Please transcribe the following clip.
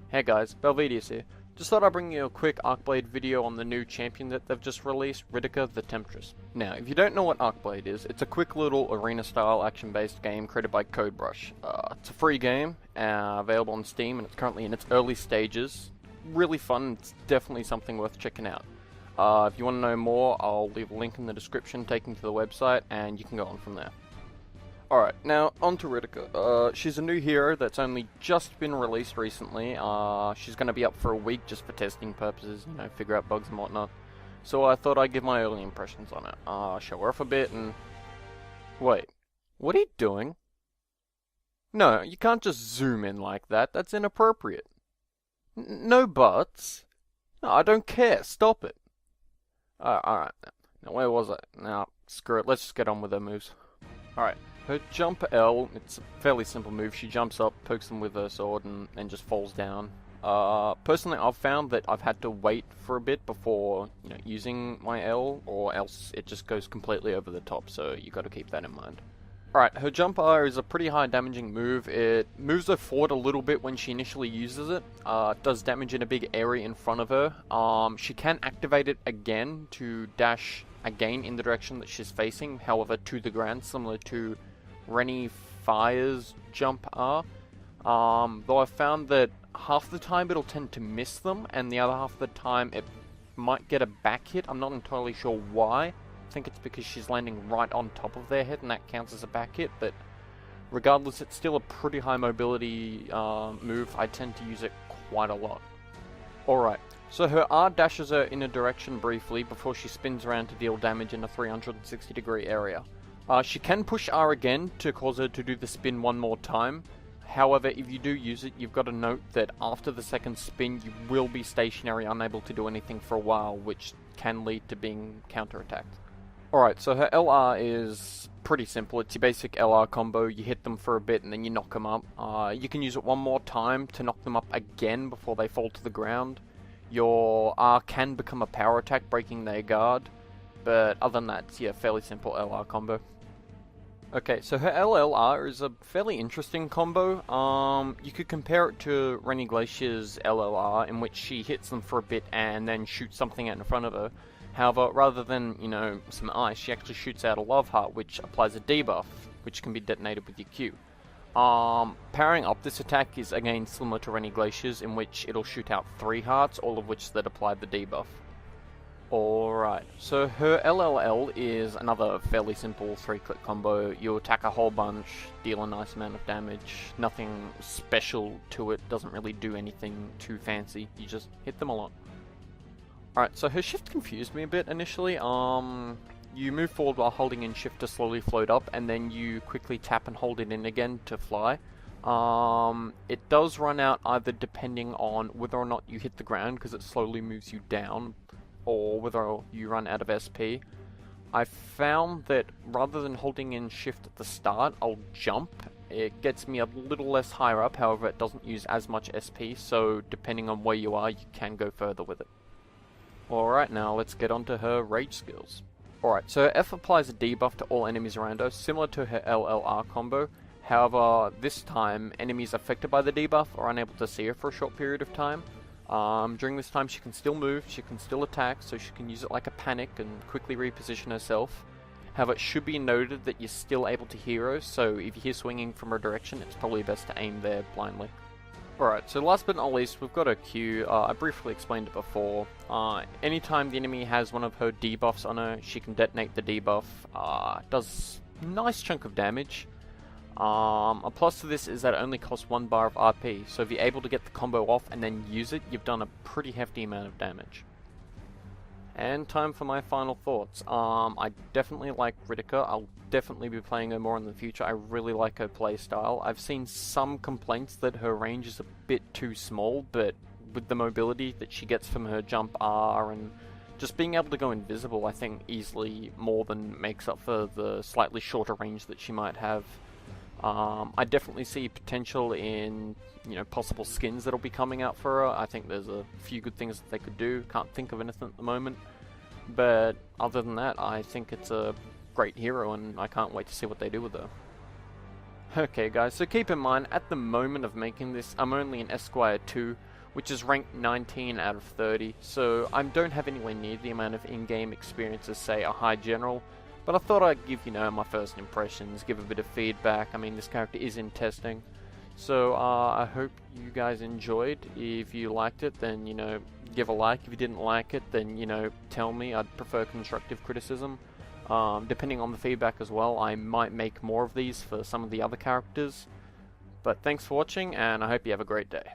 Hey guys, Belvidius here. Just thought I'd bring you a quick Archeblade video on the new champion that they've just released, Ridika the Temptress. Now, if you don't know what Archeblade is, it's a quick little arena-style action-based game created by Codebrush. It's a free game, available on Steam, and it's currently in its early stages. Really fun, it's definitely something worth checking out. If you want to know more, I'll leave a link in the description taking you to the website, and you can go on from there. Alright, now on to Ridika. She's a new hero that's only just been released recently. She's going to be up for a week just for testing purposes, you know, figure out bugs and whatnot. So I thought I'd give my early impressions on it. Show her off a bit and... Wait, what are you doing? No, you can't just zoom in like that, that's inappropriate. No buts. No, I don't care, stop it. Alright, now where was I? Now, screw it, let's just get on with her moves. Alright. Her jump L, it's a fairly simple move. She jumps up, pokes them with her sword, and just falls down. Personally, I've found that I've had to wait for a bit before, you know, using my L, or else it just goes completely over the top, so you got to keep that in mind. Alright, her jump R is a pretty high damaging move. It moves her forward a little bit when she initially uses it. It does damage in a big area in front of her. She can activate it again to dash again in the direction that she's facing, however to the ground, similar to Rennie Fire's jump R. Though I've found that half the time it'll tend to miss them, and the other half of the time it might get a back hit. I'm not entirely sure why. I think it's because she's landing right on top of their head and that counts as a back hit, but regardless, it's still a pretty high mobility move. I tend to use it quite a lot. Alright, so her R dashes her in a direction briefly before she spins around to deal damage in a 360 degree area. She can push R again to cause her to do the spin one more time. However, if you do use it, you've got to note that after the second spin, you will be stationary, unable to do anything for a while, which can lead to being counterattacked. Alright, so her LR is pretty simple. It's your basic LR combo. You hit them for a bit and then you knock them up. You can use it one more time to knock them up again before they fall to the ground. Your R can become a power attack, breaking their guard. But other than that, it's a fairly simple LR combo. Okay, so her LLR is a fairly interesting combo. You could compare it to Rennie Glacier's LLR, in which she hits them for a bit and then shoots something out in front of her. However, rather than, you know, some ice, she actually shoots out a love heart, which applies a debuff, which can be detonated with your Q. Powering up this attack is again similar to Rennie Glacier's, in which it'll shoot out 3 hearts, all of which that apply the debuff. Alright, so her LLL is another fairly simple 3-click combo. You attack a whole bunch, deal a nice amount of damage, nothing special to it, doesn't really do anything too fancy, you just hit them a lot. Alright, so her shift confused me a bit initially. You move forward while holding in shift to slowly float up, and then you quickly tap and hold it in again to fly. It does run out either depending on whether or not you hit the ground, because it slowly moves you down, or whether you run out of SP. I found that rather than holding in shift at the start, I'll jump. It gets me a little less higher up, however it doesn't use as much SP, so depending on where you are, you can go further with it. Alright, now let's get on to her rage skills. Alright, so her F applies a debuff to all enemies around her, similar to her LLR combo. However, this time, enemies affected by the debuff are unable to see her for a short period of time. During this time she can still move, she can still attack, so she can use it like a panic and quickly reposition herself. However, it should be noted that you're still able to hear her, so if you hear swinging from her direction, it's probably best to aim there blindly. Alright, so last but not least, we've got her Q. I briefly explained it before. Anytime the enemy has one of her debuffs on her, she can detonate the debuff. Does a nice chunk of damage. A plus to this is that it only costs 1 bar of RP, so if you're able to get the combo off and then use it, you've done a pretty hefty amount of damage. And time for my final thoughts. I definitely like Ridika. I'll definitely be playing her more in the future. I really like her playstyle. I've seen some complaints that her range is a bit too small, but with the mobility that she gets from her jump R and just being able to go invisible, I think easily more than makes up for the slightly shorter range that she might have. I definitely see potential in, you know, possible skins that'll be coming out for her. I think there's a few good things that they could do. Can't think of anything at the moment. But other than that, I think it's a great hero and I can't wait to see what they do with her. Okay guys, so keep in mind, at the moment of making this, I'm only in Esquire 2, which is ranked 19 out of 30, so I don't have anywhere near the amount of in-game experience as, say, a high general, but I thought I'd give, my first impressions, give a bit of feedback. I mean, this character is in testing, so I hope you guys enjoyed. If you liked it, then, give a like. If you didn't like it, then, tell me. I'd prefer constructive criticism. Depending on the feedback as well, I might make more of these for some of the other characters. But thanks for watching, and I hope you have a great day.